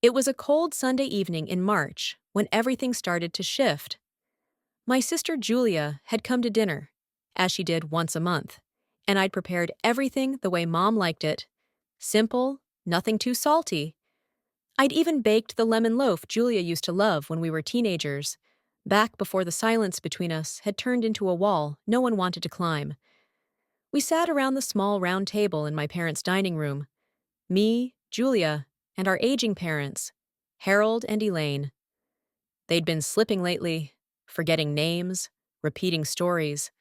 It was a cold Sunday evening in March when everything started to shift. My sister Julia had come to dinner, as she did once a month, and I'd prepared everything the way Mom liked it. Simple, nothing too salty. I'd even baked the lemon loaf Julia used to love when we were teenagers, back before the silence between us had turned into a wall no one wanted to climb. We sat around the small round table in my parents' dining room. Me, Julia, and our aging parents, Harold and Elaine. They'd been slipping lately, forgetting names, repeating stories.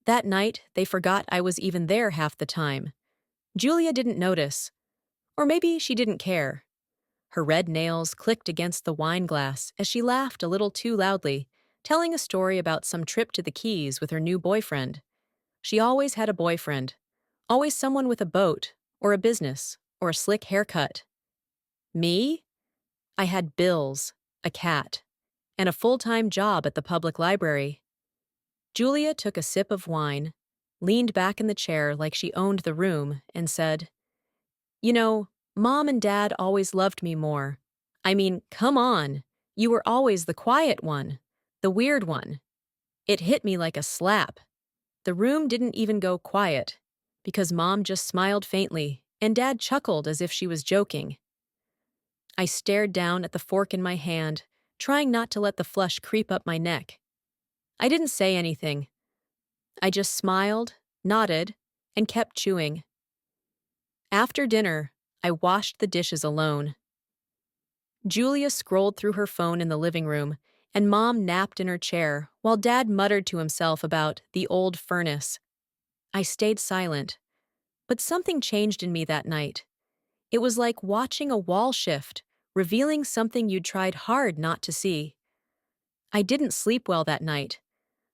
That night, they forgot I was even there half the time. Julia didn't notice. Or maybe she didn't care. Her red nails clicked against the wine glass as she laughed a little too loudly, telling a story about some trip to the Keys with her new boyfriend. She always had a boyfriend. Always someone with a boat, or a business, or a slick haircut. Me? I had bills, a cat, and a full-time job at the public library. Julia took a sip of wine, leaned back in the chair like she owned the room, and said, "You know, Mom and Dad always loved me more. I mean, come on. You were always the quiet one, the weird one." It hit me like a slap. The room didn't even go quiet, because Mom just smiled faintly, and Dad chuckled as if she was joking. I stared down at the fork in my hand, trying not to let the flush creep up my neck. I didn't say anything. I just smiled, nodded, and kept chewing. After dinner, I washed the dishes alone. Julia scrolled through her phone in the living room, and Mom napped in her chair while Dad muttered to himself about the old furnace. I stayed silent, but something changed in me that night. It was like watching a wall shift, revealing something you'd tried hard not to see. I didn't sleep well that night.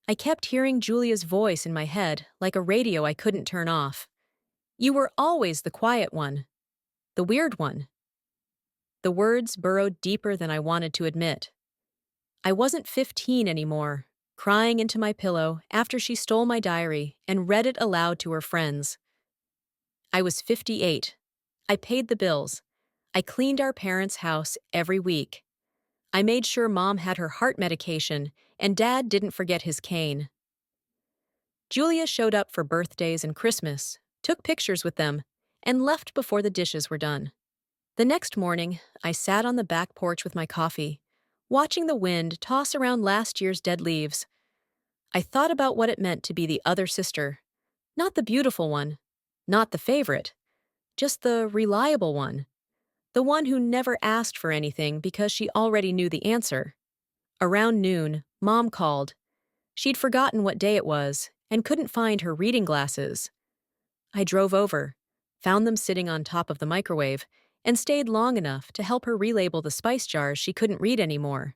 I kept hearing Julia's voice in my head like a radio I couldn't turn off. "You were always the quiet one. The weird one." The words burrowed deeper than I wanted to admit. I wasn't 15 anymore, crying into my pillow after she stole my diary and read it aloud to her friends. I was 58. I paid the bills. I cleaned our parents' house every week. I made sure Mom had her heart medication and Dad didn't forget his cane. Julia showed up for birthdays and Christmas, took pictures with them, and left before the dishes were done. The next morning, I sat on the back porch with my coffee, watching the wind toss around last year's dead leaves. I thought about what it meant to be the other sister. Not the beautiful one, not the favorite, just the reliable one. The one who never asked for anything because she already knew the answer. Around noon, Mom called. She'd forgotten what day it was and couldn't find her reading glasses. I drove over, found them sitting on top of the microwave, and stayed long enough to help her relabel the spice jars she couldn't read anymore.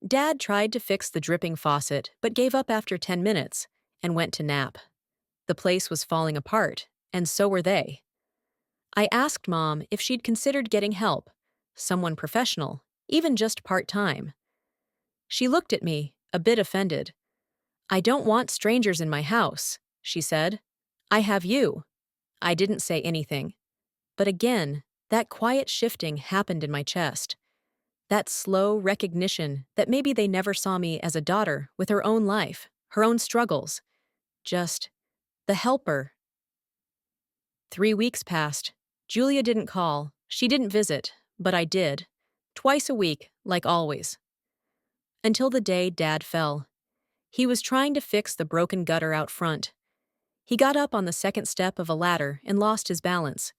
Dad tried to fix the dripping faucet but gave up after 10 minutes and went to nap. The place was falling apart, and so were they. I asked Mom if she'd considered getting help, someone professional, even just part-time. She looked at me, a bit offended. "I don't want strangers in my house," she said. "I have you." I didn't say anything. But again, that quiet shifting happened in my chest. That slow recognition that maybe they never saw me as a daughter with her own life, her own struggles. Just the helper. 3 weeks passed. Julia didn't call. She didn't visit, but I did. Twice a week, like always. Until the day Dad fell. He was trying to fix the broken gutter out front. He got up on the second step of a ladder and lost his balance.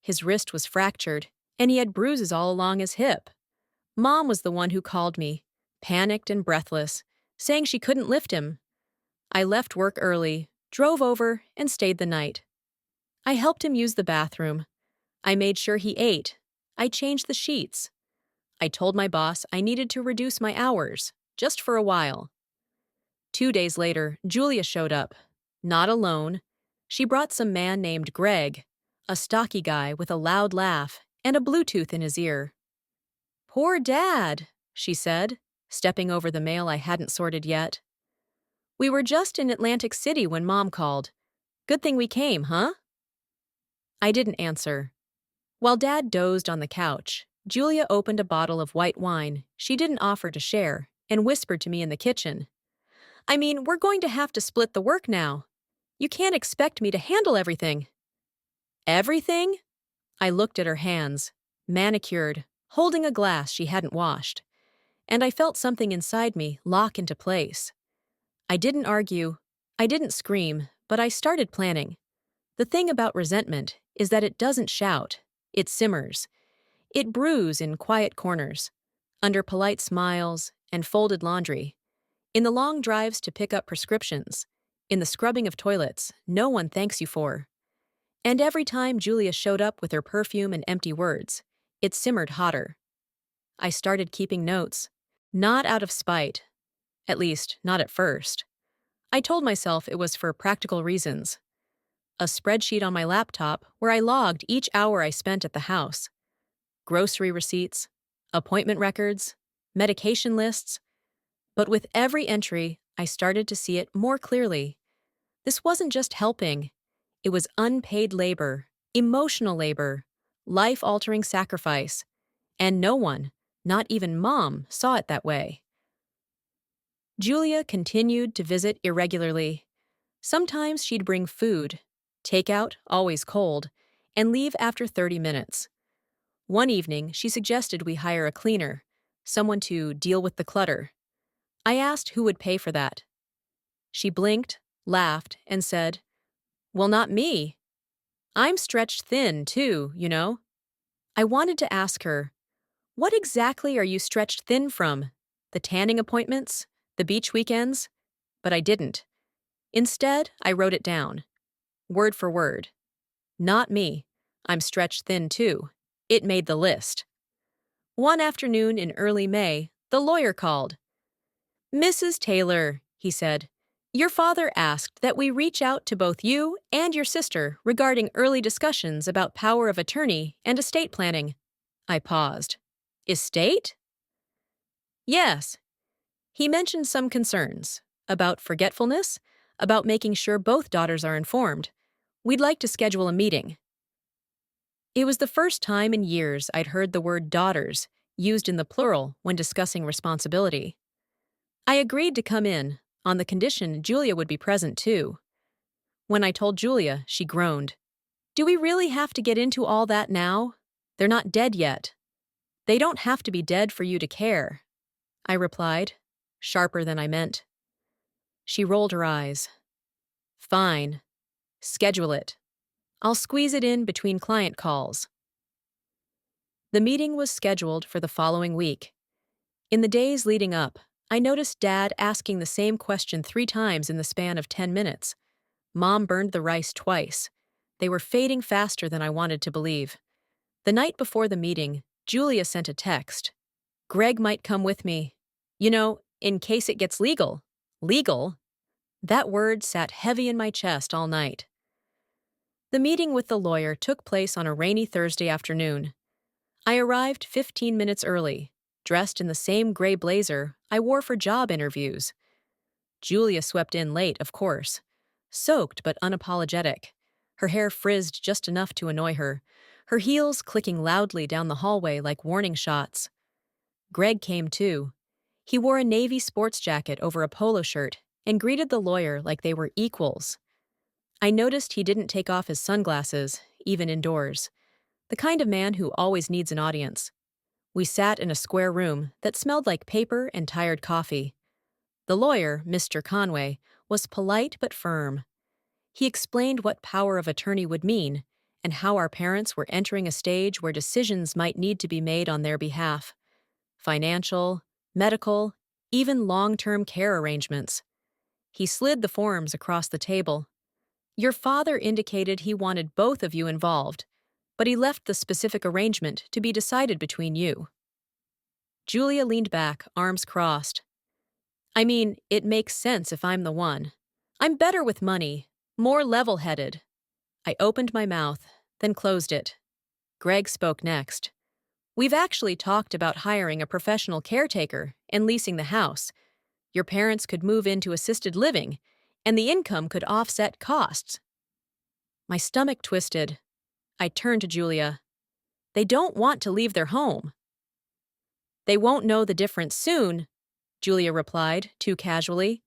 His wrist was fractured, and he had bruises all along his hip. Mom was the one who called me, panicked and breathless, saying she couldn't lift him. I left work early, drove over, and stayed the night. I helped him use the bathroom. I made sure he ate. I changed the sheets. I told my boss I needed to reduce my hours, just for a while. 2 days later, Julia showed up. Not alone. She brought some man named Greg, a stocky guy with a loud laugh and a Bluetooth in his ear. "Poor Dad," she said, stepping over the mail I hadn't sorted yet. "We were just in Atlantic City when Mom called. Good thing we came, huh?" I didn't answer. While Dad dozed on the couch, Julia opened a bottle of white wine she didn't offer to share and whispered to me in the kitchen. I mean, we're going to have to split the work now. You can't expect me to handle everything. Everything? I looked at her hands, manicured, holding a glass she hadn't washed, and I felt something inside me lock into place. I didn't argue, I didn't scream, but I started planning. The thing about resentment is that it doesn't shout, it simmers. It brews in quiet corners, under polite smiles and folded laundry, in the long drives to pick up prescriptions, in the scrubbing of toilets no one thanks you for. And every time Julia showed up with her perfume and empty words, it simmered hotter. I started keeping notes, not out of spite, at least not at first. I told myself it was for practical reasons. A spreadsheet on my laptop where I logged each hour I spent at the house. Grocery receipts, appointment records, medication lists. But with every entry, I started to see it more clearly. This wasn't just helping. It was unpaid labor, emotional labor, life-altering sacrifice. And no one, not even Mom, saw it that way. Julia continued to visit irregularly. Sometimes she'd bring food, takeout, always cold, and leave after 30 minutes. One evening, she suggested we hire a cleaner, someone to deal with the clutter. I asked who would pay for that. She blinked, laughed, and said, "Well, not me. I'm stretched thin, too, you know." I wanted to ask her, "What exactly are you stretched thin from? The tanning appointments? The beach weekends?" But I didn't. Instead, I wrote it down, word for word. Not me. I'm stretched thin, too. It made the list. One afternoon in early May, the lawyer called. "Mrs. Taylor," he said, "your father asked that we reach out to both you and your sister regarding early discussions about power of attorney and estate planning." I paused. Estate? Yes. He mentioned some concerns about forgetfulness, about making sure both daughters are informed. We'd like to schedule a meeting. It was the first time in years I'd heard the word daughters used in the plural when discussing responsibility. I agreed to come in, on the condition Julia would be present too. When I told Julia, she groaned. "Do we really have to get into all that now? They're not dead yet." "They don't have to be dead for you to care," I replied, sharper than I meant. She rolled her eyes. "Fine. Schedule it. I'll squeeze it in between client calls." The meeting was scheduled for the following week. In the days leading up, I noticed Dad asking the same question 3 times in the span of 10 minutes. Mom burned the rice twice. They were fading faster than I wanted to believe. The night before the meeting, Julia sent a text. "Greg might come with me. You know, in case it gets legal." Legal? That word sat heavy in my chest all night. The meeting with the lawyer took place on a rainy Thursday afternoon. I arrived 15 minutes early, dressed in the same gray blazer I wore for job interviews. Julia swept in late, of course, soaked but unapologetic, her hair frizzed just enough to annoy her, her heels clicking loudly down the hallway like warning shots. Greg came too. He wore a navy sports jacket over a polo shirt and greeted the lawyer like they were equals. I noticed he didn't take off his sunglasses, even indoors. The kind of man who always needs an audience. We sat in a square room that smelled like paper and tired coffee. The lawyer, Mr. Conway, was polite but firm. He explained what power of attorney would mean and how our parents were entering a stage where decisions might need to be made on their behalf. Financial, medical, even long-term care arrangements. He slid the forms across the table. "Your father indicated he wanted both of you involved, but he left the specific arrangement to be decided between you." Julia leaned back, arms crossed. "I mean, it makes sense if I'm the one. I'm better with money, more level-headed." I opened my mouth, then closed it. Greg spoke next. "We've actually talked about hiring a professional caretaker and leasing the house. Your parents could move into assisted living, and the income could offset costs." My stomach twisted. I turned to Julia. They don't want to leave their home. They won't know the difference soon, Julia replied, too casually.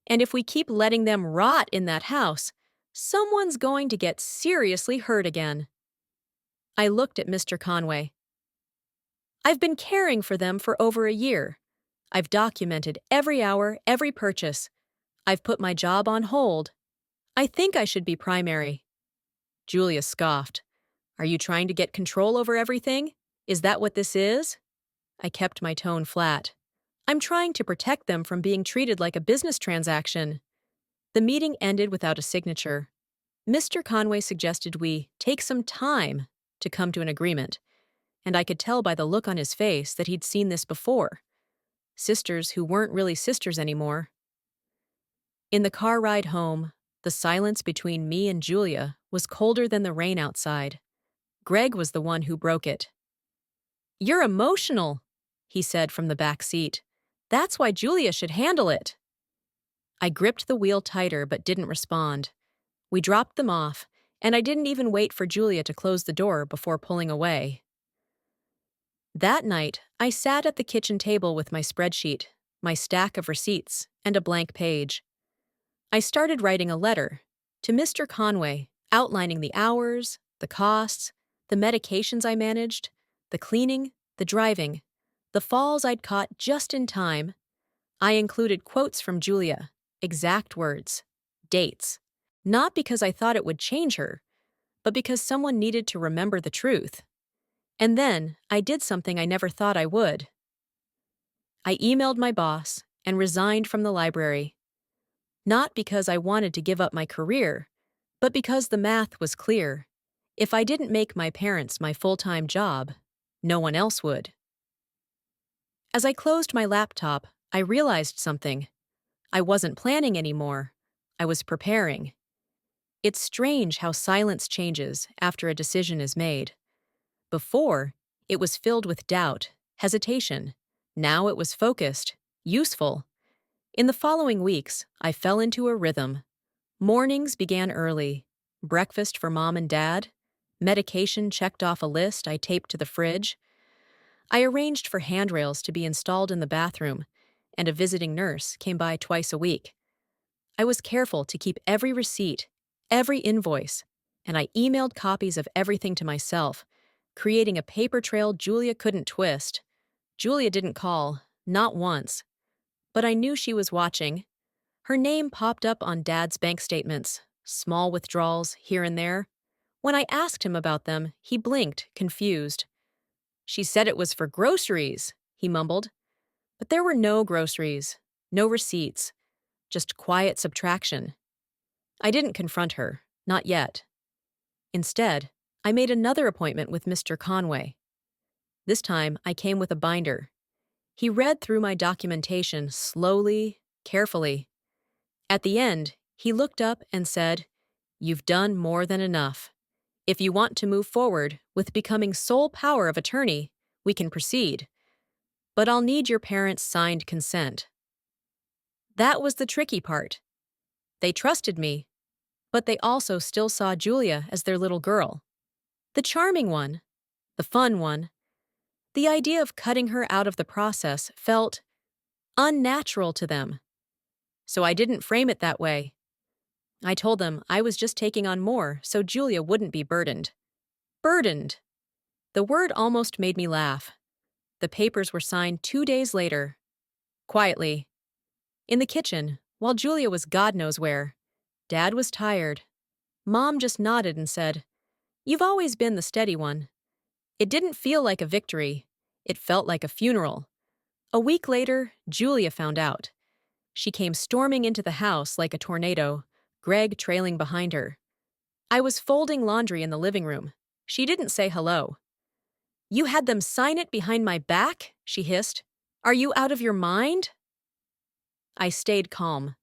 And if we keep letting them rot in that house, someone's going to get seriously hurt again. I looked at Mr. Conway. I've been caring for them for over a year. I've documented every hour, every purchase. I've put my job on hold. I think I should be primary. Julia scoffed. Are you trying to get control over everything? Is that what this is? I kept my tone flat. I'm trying to protect them from being treated like a business transaction. The meeting ended without a signature. Mr. Conway suggested we take some time to come to an agreement, and I could tell by the look on his face that he'd seen this before. Sisters who weren't really sisters anymore. In the car ride home, the silence between me and Julia was colder than the rain outside. Greg was the one who broke it. You're emotional, he said from the back seat. That's why Julia should handle it. I gripped the wheel tighter but didn't respond. We dropped them off, and I didn't even wait for Julia to close the door before pulling away. That night, I sat at the kitchen table with my spreadsheet, my stack of receipts, and a blank page. I started writing a letter to Mr. Conway, outlining the hours, the costs, the medications I managed, the cleaning, the driving, the falls I'd caught just in time. I included quotes from Julia, exact words, dates, not because I thought it would change her, but because someone needed to remember the truth. And then I did something I never thought I would. I emailed my boss and resigned from the library. Not because I wanted to give up my career, but because the math was clear. If I didn't make my parents my full-time job, no one else would. As I closed my laptop, I realized something. I wasn't planning anymore. I was preparing. It's strange how silence changes after a decision is made. Before, it was filled with doubt, hesitation. Now it was focused, useful. In the following weeks, I fell into a rhythm. Mornings began early. Breakfast for Mom and Dad. Medication checked off a list I taped to the fridge. I arranged for handrails to be installed in the bathroom, and a visiting nurse came by twice a week. I was careful to keep every receipt, every invoice, and I emailed copies of everything to myself, creating a paper trail Julia couldn't twist. Julia didn't call, not once. But I knew she was watching. Her name popped up on Dad's bank statements, small withdrawals here and there. When I asked him about them, he blinked, confused. She said it was for groceries, he mumbled. But there were no groceries, no receipts, just quiet subtraction. I didn't confront her, not yet. Instead, I made another appointment with Mr. Conway. This time, I came with a binder. He read through my documentation slowly, carefully. At the end, he looked up and said, "You've done more than enough. If you want to move forward with becoming sole power of attorney, we can proceed. But I'll need your parents' signed consent." That was the tricky part. They trusted me, but they also still saw Julia as their little girl. The charming one, the fun one. The idea of cutting her out of the process felt unnatural to them. So I didn't frame it that way. I told them I was just taking on more so Julia wouldn't be burdened. Burdened. The word almost made me laugh. The papers were signed 2 days later. Quietly. In the kitchen, while Julia was God knows where. Dad was tired. Mom just nodded and said, "You've always been the steady one." It didn't feel like a victory. It felt like a funeral. A week later, Julia found out. She came storming into the house like a tornado, Greg trailing behind her. I was folding laundry in the living room. She didn't say hello. "You had them sign it behind my back?" she hissed. "Are you out of your mind?" I stayed calm.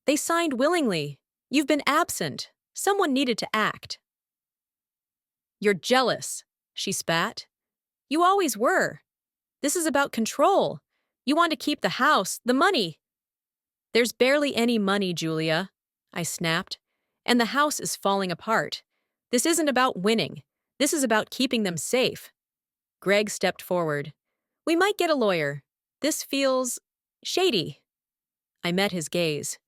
"They signed willingly. You've been absent. Someone needed to act." "You're jealous," she spat. "You always were. This is about control. You want to keep the house, the money." "There's barely any money, Julia," I snapped, "and the house is falling apart. This isn't about winning. This is about keeping them safe. Greg stepped forward. We might get a lawyer. This feels shady. I met his gaze.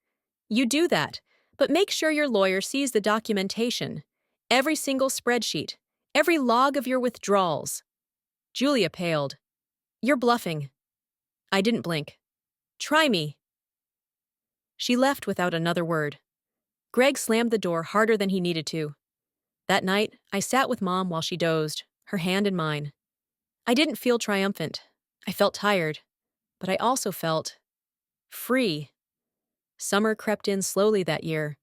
You do that, but make sure your lawyer sees the documentation. Every single spreadsheet. Every log of your withdrawals. Julia paled. You're bluffing. I didn't blink. Try me. She left without another word. Greg slammed the door harder than he needed to. That night, I sat with Mom while she dozed, her hand in mine. I didn't feel triumphant. I felt tired, but I also felt free. Summer crept in slowly that year,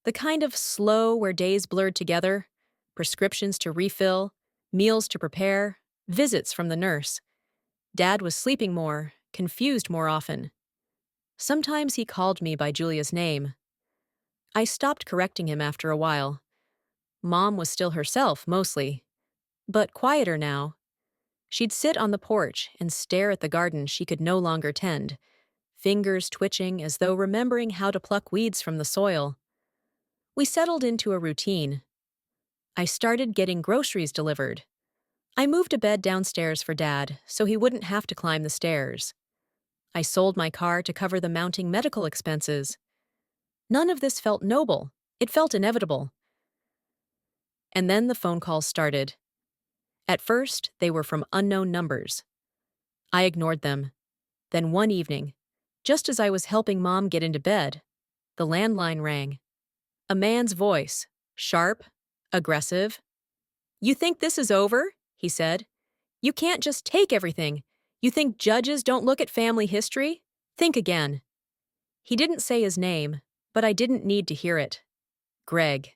the kind of slow where days blurred together, prescriptions to refill, meals to prepare, visits from the nurse. Dad was sleeping more, confused more often. Sometimes he called me by Julia's name. I stopped correcting him after a while. Mom was still herself, mostly, but quieter now. She'd sit on the porch and stare at the garden she could no longer tend, fingers twitching as though remembering how to pluck weeds from the soil. We settled into a routine. I started getting groceries delivered. I moved a bed downstairs for Dad so he wouldn't have to climb the stairs. I sold my car to cover the mounting medical expenses. None of this felt noble. It felt inevitable. And then the phone calls started. At first, they were from unknown numbers. I ignored them. Then one evening, just as I was helping Mom get into bed, the landline rang. A man's voice, sharp, aggressive. You think this is over? He said. You can't just take everything. You think judges don't look at family history? Think again. He didn't say his name, but I didn't need to hear it. Greg.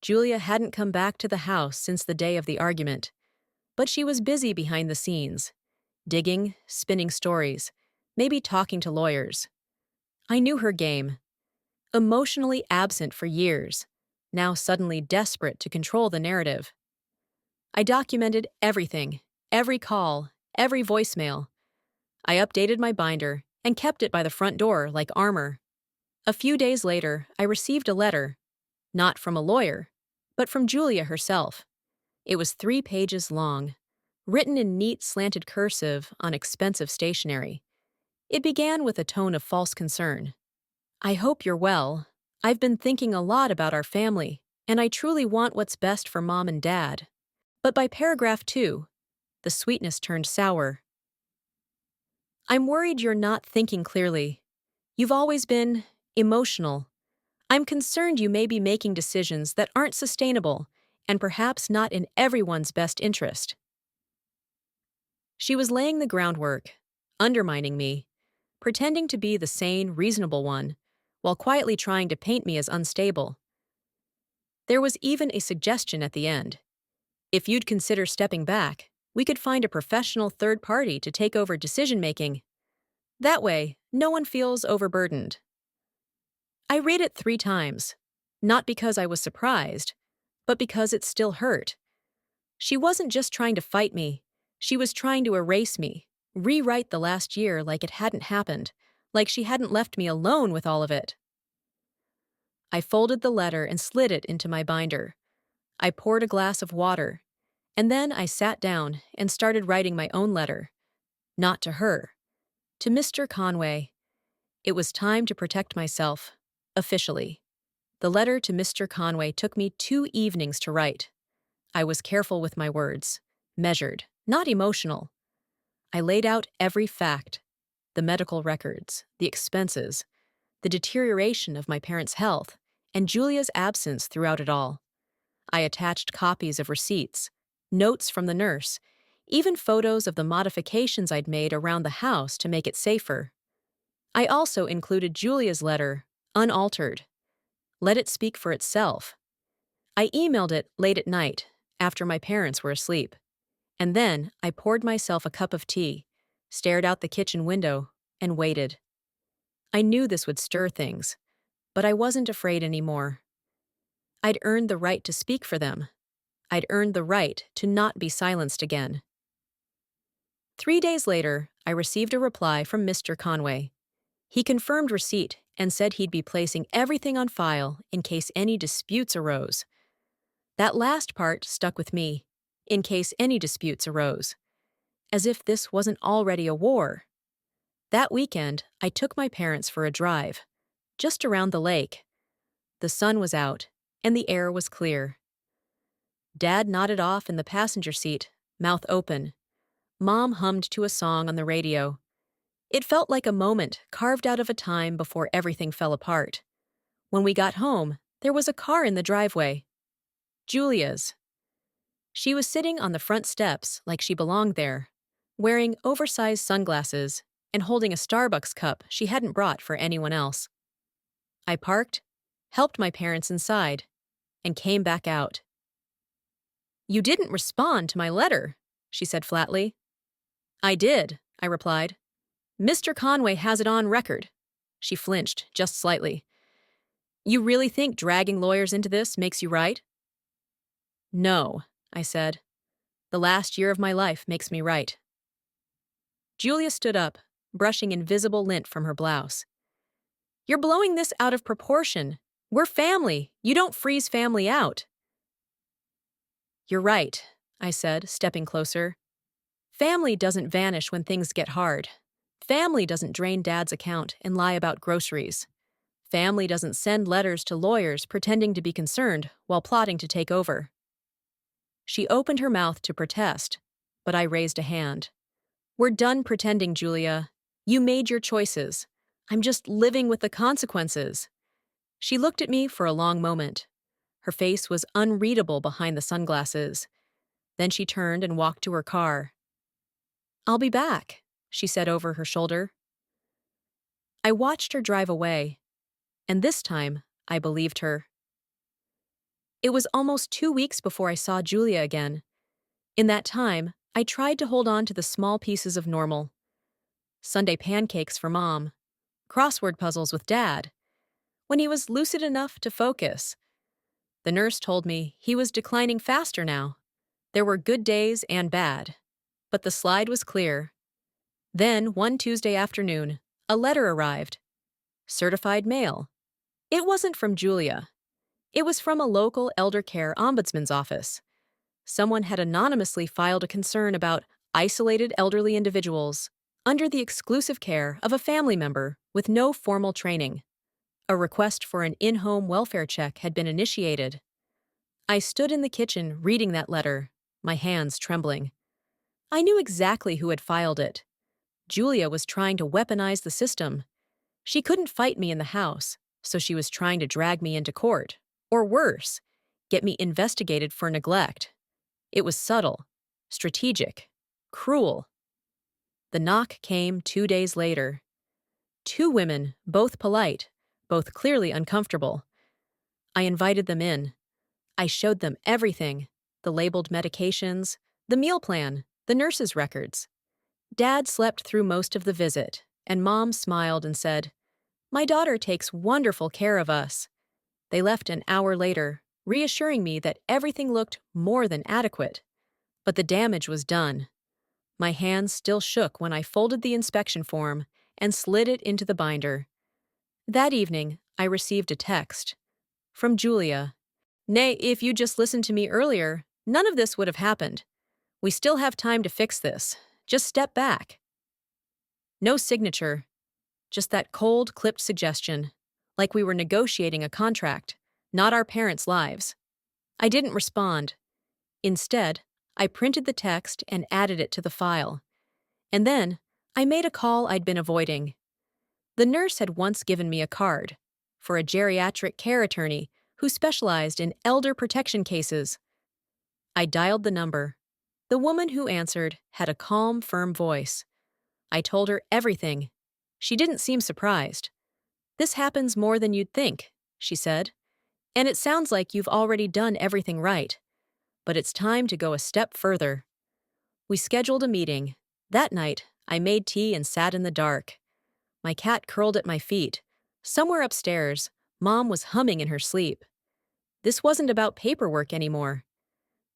Julia hadn't come back to the house since the day of the argument, but she was busy behind the scenes, digging, spinning stories, maybe talking to lawyers. I knew her game. Emotionally absent for years, now suddenly desperate to control the narrative. I documented everything, every call, every voicemail. I updated my binder and kept it by the front door like armor. A few days later, I received a letter, not from a lawyer, but from Julia herself. It was 3 pages long, written in neat slanted cursive on expensive stationery. It began with a tone of false concern. I hope you're well. I've been thinking a lot about our family, and I truly want what's best for Mom and Dad. But by paragraph 2, the sweetness turned sour. I'm worried you're not thinking clearly. You've always been emotional. I'm concerned you may be making decisions that aren't sustainable and perhaps not in everyone's best interest. She was laying the groundwork, undermining me, pretending to be the sane, reasonable one, while quietly trying to paint me as unstable. There was even a suggestion at the end. If you'd consider stepping back, we could find a professional third party to take over decision-making. That way, no one feels overburdened. I read it 3 times, not because I was surprised, but because it still hurt. She wasn't just trying to fight me. She was trying to erase me, rewrite the last year like it hadn't happened, like she hadn't left me alone with all of it. I folded the letter and slid it into my binder. I poured a glass of water, and then I sat down and started writing my own letter. Not to her. To Mr. Conway. It was time to protect myself, officially. The letter to Mr. Conway took me 2 evenings to write. I was careful with my words, measured, not emotional. I laid out every fact, the medical records, the expenses, the deterioration of my parents' health, and Julia's absence throughout it all. I attached copies of receipts, notes from the nurse, even photos of the modifications I'd made around the house to make it safer. I also included Julia's letter, unaltered. Let it speak for itself. I emailed it late at night, after my parents were asleep. And then I poured myself a cup of tea, stared out the kitchen window, and waited. I knew this would stir things, but I wasn't afraid anymore. I'd earned the right to speak for them. I'd earned the right to not be silenced again. 3 days later, I received a reply from Mr. Conway. He confirmed receipt and said he'd be placing everything on file in case any disputes arose. That last part stuck with me, in case any disputes arose, as if this wasn't already a war. That weekend, I took my parents for a drive, just around the lake. The sun was out, and the air was clear. Dad nodded off in the passenger seat, mouth open. Mom hummed to a song on the radio. It felt like a moment carved out of a time before everything fell apart. When we got home, there was a car in the driveway. Julia's. She was sitting on the front steps like she belonged there, wearing oversized sunglasses and holding a Starbucks cup she hadn't brought for anyone else. I parked, helped my parents inside, and came back out. "You didn't respond to my letter," she said flatly. "I did," I replied. "Mr. Conway has it on record." She flinched just slightly. "You really think dragging lawyers into this makes you right?" "No," I said. "The last year of my life makes me right." Julia stood up, brushing invisible lint from her blouse. "You're blowing this out of proportion. We're family. You don't freeze family out." "You're right," I said, stepping closer. "Family doesn't vanish when things get hard. Family doesn't drain Dad's account and lie about groceries. Family doesn't send letters to lawyers pretending to be concerned while plotting to take over." She opened her mouth to protest, but I raised a hand. "We're done pretending, Julia. You made your choices. I'm just living with the consequences." She looked at me for a long moment. Her face was unreadable behind the sunglasses. Then she turned and walked to her car. "I'll be back," she said over her shoulder. I watched her drive away, and this time I believed her. It was almost 2 weeks before I saw Julia again. In that time, I tried to hold on to the small pieces of normal. Sunday pancakes for Mom, crossword puzzles with Dad, when he was lucid enough to focus. The nurse told me he was declining faster now. There were good days and bad, but the slide was clear. Then, one Tuesday afternoon, a letter arrived. Certified mail. It wasn't from Julia. It was from a local elder care ombudsman's office. Someone had anonymously filed a concern about isolated elderly individuals under the exclusive care of a family member with no formal training. A request for an in-home welfare check had been initiated. I stood in the kitchen reading that letter, my hands trembling. I knew exactly who had filed it. Julia was trying to weaponize the system. She couldn't fight me in the house, so she was trying to drag me into court, or worse, get me investigated for neglect. It was subtle, strategic, cruel. The knock came 2 days later. 2 women, both polite, both clearly uncomfortable. I invited them in. I showed them everything, the labeled medications, the meal plan, the nurse's records. Dad slept through most of the visit, and Mom smiled and said, "My daughter takes wonderful care of us." They left an hour later, reassuring me that everything looked more than adequate. But the damage was done. My hands still shook when I folded the inspection form and slid it into the binder. That evening, I received a text. From Julia. "Nay, if you just listened to me earlier, none of this would have happened. We still have time to fix this. Just step back." No signature. Just that cold, clipped suggestion. Like we were negotiating a contract, not our parents' lives. I didn't respond. Instead, I printed the text and added it to the file. And then, I made a call I'd been avoiding. The nurse had once given me a card for a geriatric care attorney who specialized in elder protection cases. I dialed the number. The woman who answered had a calm, firm voice. I told her everything. She didn't seem surprised. "This happens more than you'd think," she said. "And it sounds like you've already done everything right. But it's time to go a step further." We scheduled a meeting. That night, I made tea and sat in the dark. My cat curled at my feet. Somewhere upstairs, Mom was humming in her sleep. This wasn't about paperwork anymore.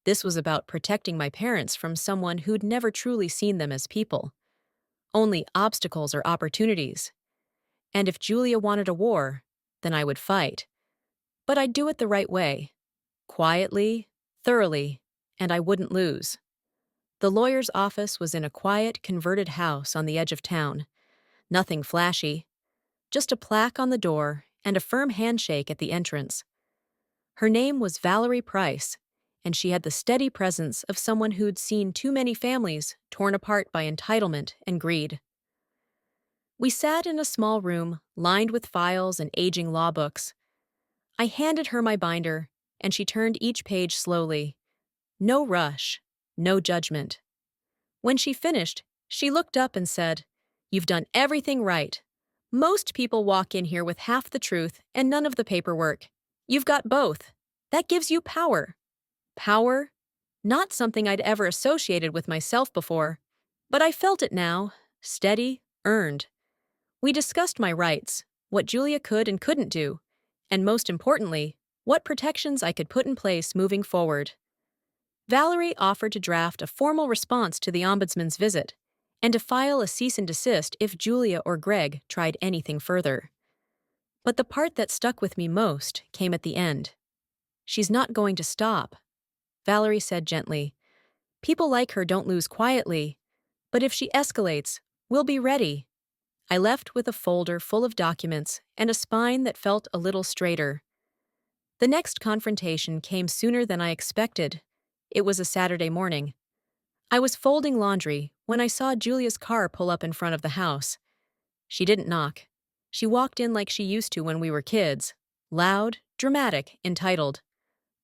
This was about protecting my parents from someone who'd never truly seen them as people. Only obstacles or opportunities. And if Julia wanted a war, then I would fight. But I'd do it the right way. Quietly, thoroughly, and I wouldn't lose. The lawyer's office was in a quiet, converted house on the edge of town. Nothing flashy, just a plaque on the door and a firm handshake at the entrance. Her name was Valerie Price, and she had the steady presence of someone who'd seen too many families torn apart by entitlement and greed. We sat in a small room lined with files and aging law books. I handed her my binder, and she turned each page slowly. No rush, no judgment. When she finished, she looked up and said, "You've done everything right. Most people walk in here with half the truth and none of the paperwork. You've got both. That gives you power." Power? Not something I'd ever associated with myself before. But I felt it now, steady, earned. We discussed my rights, what Julia could and couldn't do, and most importantly, what protections I could put in place moving forward. Valerie offered to draft a formal response to the ombudsman's visit and to file a cease and desist if Julia or Greg tried anything further. But the part that stuck with me most came at the end. "She's not going to stop," Valerie said gently. "People like her don't lose quietly, but if she escalates, we'll be ready." I left with a folder full of documents and a spine that felt a little straighter. The next confrontation came sooner than I expected. It was a Saturday morning. I was folding laundry when I saw Julia's car pull up in front of the house. She didn't knock. She walked in like she used to when we were kids. Loud, dramatic, entitled.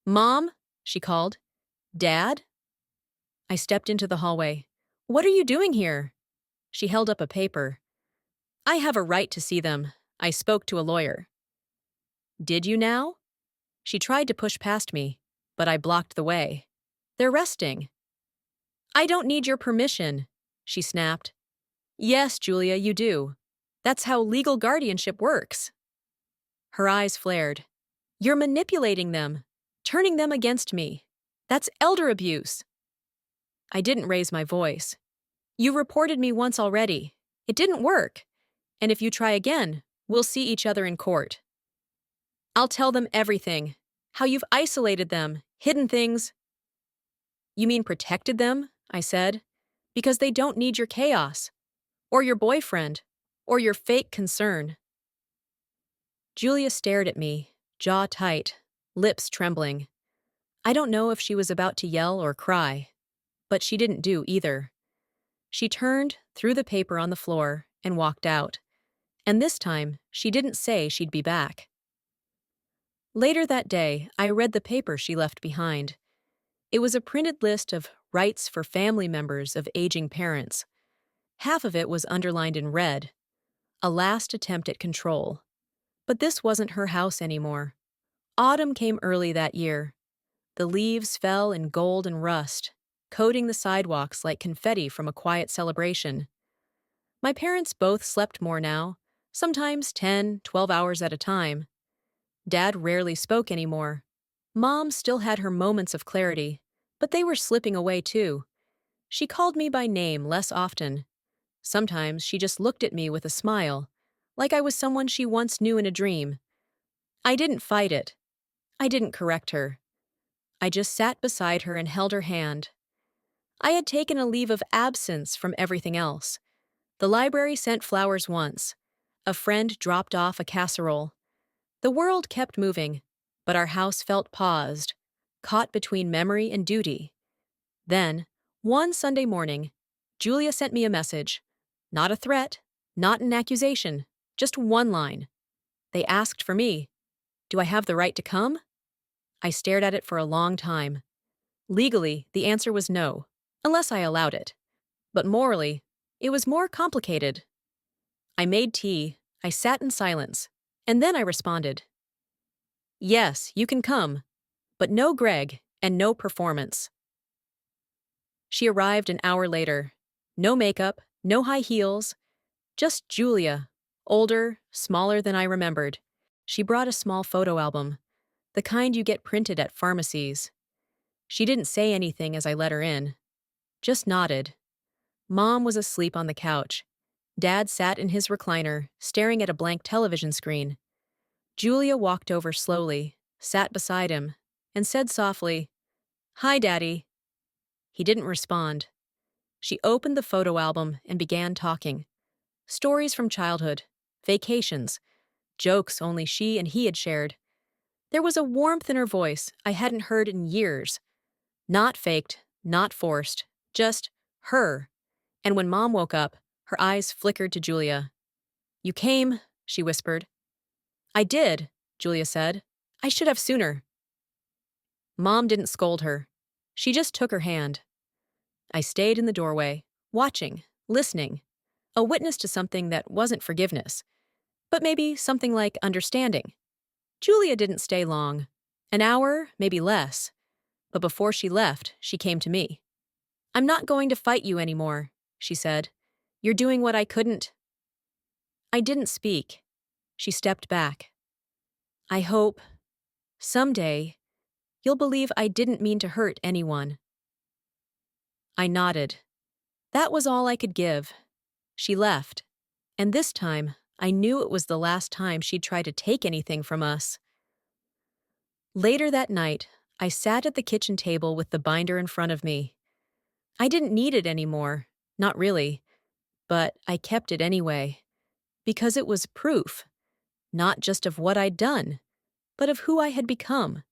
"Mom?" she called. "Dad?" I stepped into the hallway. "What are you doing here?" She held up a paper. "I have a right to see them. I spoke to a lawyer." "Did you now?" She tried to push past me, but I blocked the way. "They're resting." "I don't need your permission," she snapped. "Yes, Julia, you do. That's how legal guardianship works." Her eyes flared. "You're manipulating them, turning them against me. That's elder abuse." I didn't raise my voice. "You reported me once already. It didn't work. And if you try again, we'll see each other in court. I'll tell them everything. How you've isolated them, hidden things." "You mean protected them?" I said. "Because they don't need your chaos, or your boyfriend, or your fake concern." Julia stared at me, jaw tight, lips trembling. I don't know if she was about to yell or cry, but she didn't do either. She turned, threw the paper on the floor, and walked out. And this time, she didn't say she'd be back. Later that day, I read the paper she left behind. It was a printed list of rights for family members of aging parents. Half of it was underlined in red, a last attempt at control. But this wasn't her house anymore. Autumn came early that year. The leaves fell in gold and rust, coating the sidewalks like confetti from a quiet celebration. My parents both slept more now, sometimes 10, 12 hours at a time. Dad rarely spoke anymore. Mom still had her moments of clarity, but they were slipping away too. She called me by name less often. Sometimes she just looked at me with a smile, like I was someone she once knew in a dream. I didn't fight it. I didn't correct her. I just sat beside her and held her hand. I had taken a leave of absence from everything else. The library sent flowers once. A friend dropped off a casserole. The world kept moving, but our house felt paused, caught between memory and duty. Then, one Sunday morning, Julia sent me a message. Not a threat, not an accusation, just one line. They asked for me. Do I have the right to come? I stared at it for a long time. Legally, the answer was no, unless I allowed it. But morally, it was more complicated. I made tea, I sat in silence, and then I responded. Yes, you can come, but no Greg and no performance. She arrived an hour later. No makeup, no high heels, just Julia, older, smaller than I remembered. She brought a small photo album, the kind you get printed at pharmacies. She didn't say anything as I let her in, just nodded. Mom was asleep on the couch. Dad sat in his recliner, staring at a blank television screen. Julia walked over slowly, sat beside him, and said softly, Hi, Daddy. He didn't respond. She opened the photo album and began talking. Stories from childhood, vacations, jokes only she and he had shared. There was a warmth in her voice I hadn't heard in years. Not faked, not forced, just her. And when Mom woke up, her eyes flickered to Julia. You came, she whispered. I did, Julia said. I should have sooner. Mom didn't scold her. She just took her hand. I stayed in the doorway, watching, listening, a witness to something that wasn't forgiveness, but maybe something like understanding. Julia didn't stay long. An hour, maybe less. But before she left, she came to me. I'm not going to fight you anymore, she said. You're doing what I couldn't. I didn't speak. She stepped back. I hope, someday, you'll believe I didn't mean to hurt anyone. I nodded. That was all I could give. She left. And this time, I knew it was the last time she'd try to take anything from us. Later that night, I sat at the kitchen table with the binder in front of me. I didn't need it anymore, not really, but I kept it anyway, because it was proof, not just of what I'd done, but of who I had become.